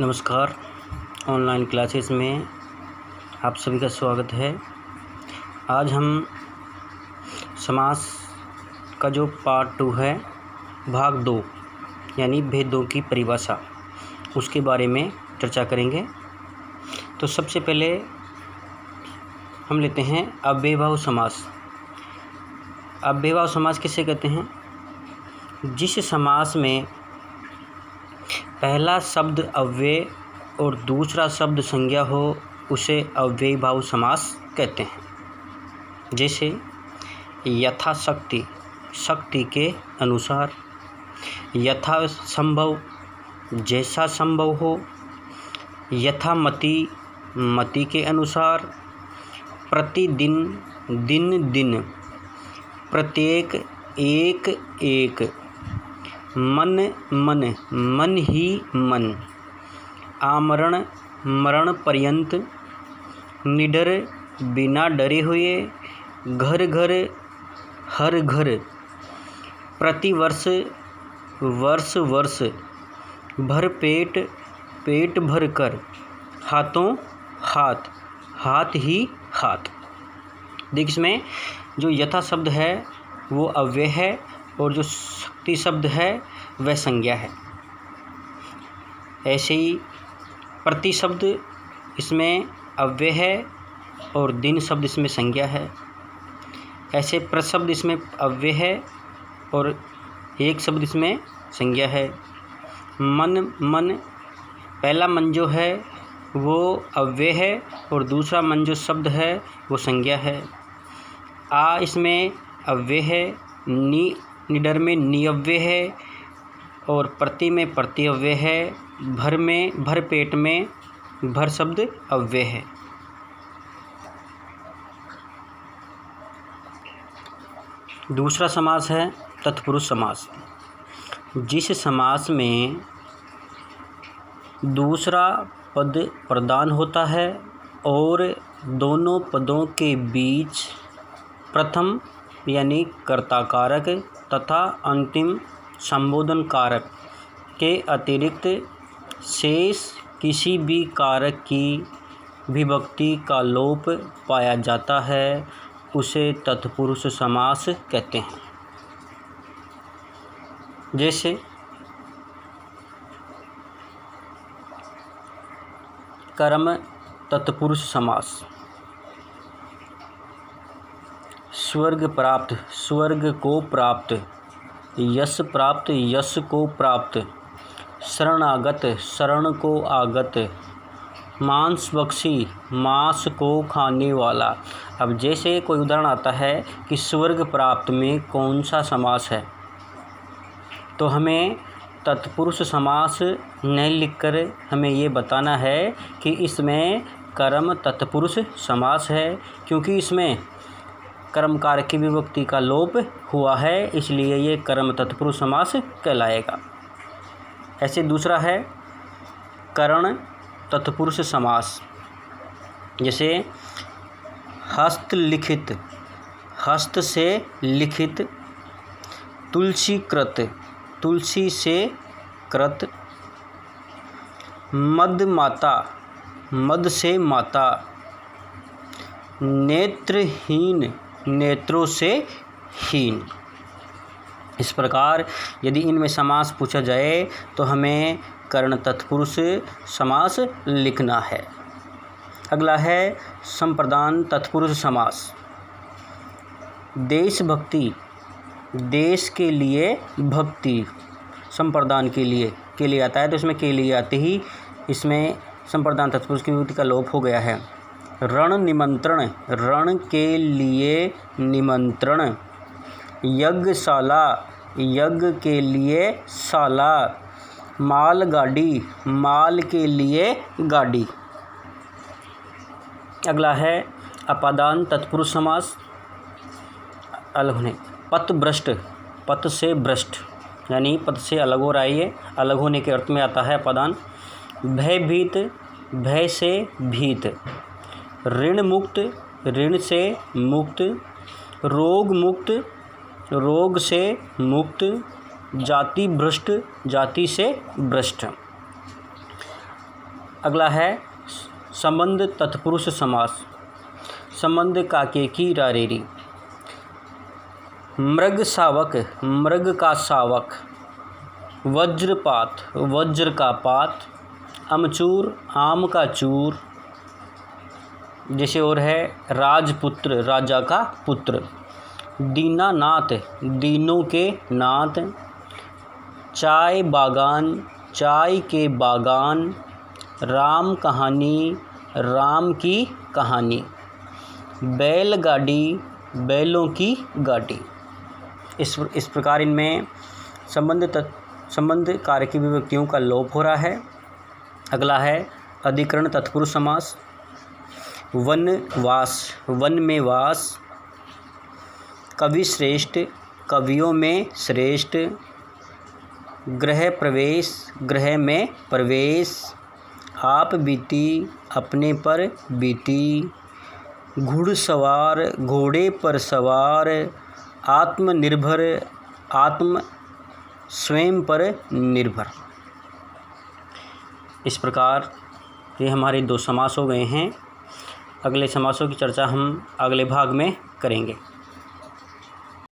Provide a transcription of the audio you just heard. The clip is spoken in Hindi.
नमस्कार। ऑनलाइन क्लासेस में आप सभी का स्वागत है। आज हम समास का जो पार्ट 2 है, भाग 2 यानी भेदों की परिभाषा, उसके बारे में चर्चा करेंगे। तो सबसे पहले हम लेते हैं अव्ययभाव समास। अव्ययभाव समास किसे कहते हैं? जिस समास में पहला शब्द अव्यय और दूसरा शब्द संज्ञा हो उसे अव्ययभाव समास कहते हैं। जैसे यथाशक्ति, शक्ति के अनुसार, यथासंभव, जैसा संभव हो, यथामति, मति के अनुसार, प्रतिदिन, दिन दिन, प्रत्येक, एक एक, मन मन, मन ही मन, आमरण, मरण पर्यंत, निडर, बिना डरे हुए, घर घर, हर घर, प्रतिवर्ष, वर्ष वर्ष, भर पेट, पेट भर कर, हाथों हाथ, हाथ ही हाथ। देखिए इसमें जो यथा शब्द है वो अव्यय है और जो शक्ति शब्द है वह संज्ञा है। ऐसे ही प्रति शब्द इसमें अव्यय है और दिन शब्द इसमें संज्ञा है। ऐसे प्रशब्द इसमें अव्यय है और एक शब्द इसमें संज्ञा है। मन मन, पहला मन जो है वो अव्यय है और दूसरा मन जो शब्द है वो संज्ञा है। आ इसमें अव्यय है, निडर में निअव्यय है और प्रति में प्रत्यव्यय है, भर में, भर पेट में भर शब्द अव्यय है। दूसरा समास है तत्पुरुष समास। जिस समास में दूसरा पद प्रधान होता है और दोनों पदों के बीच प्रथम यानी कर्ता कारक तथा अंतिम संबोधन कारक के अतिरिक्त शेष किसी भी कारक की विभक्ति का लोप पाया जाता है, उसे तत्पुरुष समास कहते हैं। जैसे कर्म तत्पुरुष समास। स्वर्ग प्राप्त, स्वर्ग को प्राप्त, यश प्राप्त, यश को प्राप्त, शरणागत, शरण को आगत, मांसभक्षी, मांस को खाने वाला। अब जैसे कोई उदाहरण आता है कि स्वर्ग प्राप्त में कौन सा समास है, तो हमें तत्पुरुष समास नहीं लिखकर हमें ये बताना है कि इसमें कर्म तत्पुरुष समास है, क्योंकि इसमें कर्म कारक की विभक्ति का लोप हुआ है, इसलिए ये कर्म तत्पुरुष समास कहलाएगा। ऐसे दूसरा है करण तत्पुरुष समास। जैसे हस्तलिखित, हस्त से लिखित, तुलसी कृत, तुलसी से कृत, मद माता, मद से माता, नेत्रहीन, नेत्रों से हीन। इस प्रकार यदि इनमें समास पूछा जाए तो हमें कर्ण तत्पुरुष समास लिखना है। अगला है संप्रदान तत्पुरुष समास। देशभक्ति, देश के लिए भक्ति, संप्रदान के लिए आता है, तो इसमें के लिए आते ही इसमें संप्रदान तत्पुरुष की विभक्ति का लोप हो गया है। रण निमंत्रण, रण के लिए निमंत्रण, यज्ञशाला, यज्ञ के लिए शाला, मालगाड़ी, माल के लिए गाड़ी। अगला है अपादान तत्पुरुष समास। अलग होने, पथ भ्रष्ट, पथ से भ्रष्ट यानी पथ से अलग हो रहा है, ये अलग होने के अर्थ में आता है अपादान। भयभीत, भय से भीत, ऋण मुक्त, ऋण से मुक्त, रोग मुक्त, रोग से मुक्त, जाति भ्रष्ट, जाति से भ्रष्ट। अगला है संबंध तत्पुरुष समास। संबंध काके की रारेरी। मृग शावक, मृग का शावक। वज्रपात, वज्र का पात। अमचूर, आम का चूर। जैसे और है राजपुत्र, राजा का पुत्र। दीनानाथ, दीनों के नाथ। चाय बागान, चाय के बागान। राम कहानी, राम की कहानी। बैलगाड़ी, बैलों की गाड़ी। इस प्रकार इनमें संबंध कार्य की विभक्तियों का लोप हो रहा है। अगला है अधिकरण तत्पुरुष समास। वनवास, वन में वास। कवि श्रेष्ठ, कवियों में श्रेष्ठ। गृह प्रवेश, गृह में प्रवेश। आप बीती, अपने पर बीती। घुड़सवार, घोड़े पर सवार। आत्मनिर्भर, आत्म स्वयं पर निर्भर। इस प्रकार ये हमारे 2 समास हो गए हैं। अगले समासों की चर्चा हम अगले भाग में करेंगे।